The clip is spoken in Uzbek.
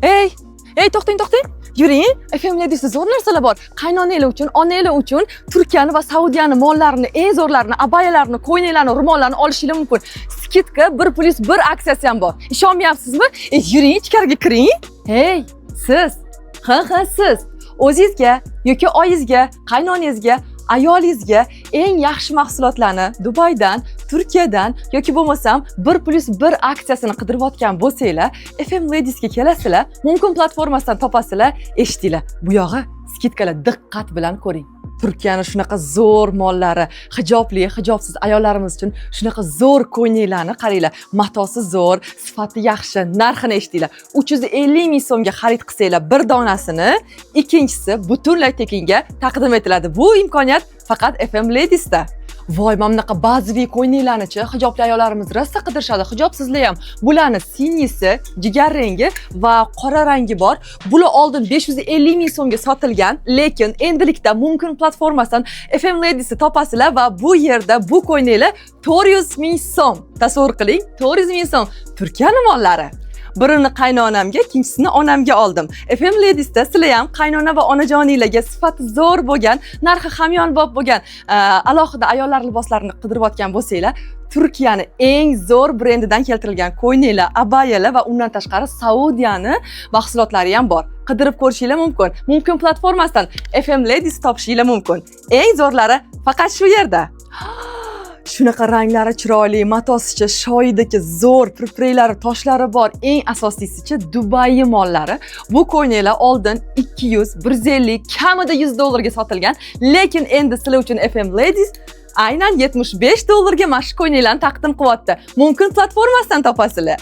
Ey, to'xtang. Yuring, FM'da zo'r narsalar bor. Qaynonanglar uchun, onanglar uchun Turkiyani va Saudiyani mollarini, eng zo'rlarini, abayalarni, ko'ylaklarni, ro'mollarni olishinglar mumkin. Skidka 1+1 aksiyasi ham bor. Ishonmayapsizmi? Yuring, ichkariga kiring. Hey, siz. Ha, siz. O'zingizga yoki oyingizga, qaynonangizga, ayolingizga eng yaxshi mahsulotlarni Dubaydan, Turkiyadan yoki bo'lmasam 1+1 aksiyasini qidirayotgan bo'lsanglar, FM Ladies'ga kelasizlar, mumkin platformasidan topasizlar, eshitinglar. Bu yog'i skidkalar diqqat bilan ko'ring. Turkiyani shunaqa zo'r mollari, hijobli, hijobsiz ayollarimiz uchun shunaqa zo'r ko'ylaklarni qaranglar. Matosi zo'r, sifati yaxshi, narxini eshitinglar. 350 ming so'mga xarid qilsanglar bir donasini, ikkinchisi butunlay tekinga taqdim etiladi. Bu imkoniyat faqat FM Ladies'da. Voy, mamnaqa ba'ziviy ko'ylaklarni-chi, hijobli ayollarimiz rosa qidirishadi. Hijobsizlar ham. Bularni sinyisi, jigar rangi va qora rangi bor. Bular oldin 550 ming so'mga sotilgan, lekin endilikda mumkin platformasidan FM Ladies'ni topasizlar va bu yerda bu ko'ylaklar 400 ming so'm. Tasavvur qiling, 400 ming so'm. Turkiya mollari. Birini qaynonamga, ikkinchisini onamga oldim. FM Ladies'da sizlar ham qaynona va onajoninglarga sifati zo'r bo'lgan, narxi hamyonbop bo'lgan alohida ayollar liboslarini qidirayotgan bo'lsanglar, Turkiyani eng zo'r brendidan keltirilgan ko'ylaklar, abayalar va undan tashqari Saudiyani mahsulotlari ham bor. Qidirib ko'rishinglar mumkin. Mumkin platformasidan FM Ladies topishinglar mumkin. Eng zo'rlari faqat shu yerda. Shunaqa ranglari chiroyli, matosicha, shoyidagi zo'r, pirpiraylari, toshlari bor. Eng asosiysichi Dubai mollari. Bu ko'ylaklar oldin 200, 150, kamida $100 sotilgan, lekin endi sizlar uchun FM Ladies aynan $75 ga mashq ko'ylaklarni taqdim qilyapti. Mumkin platformasidan topasizlar.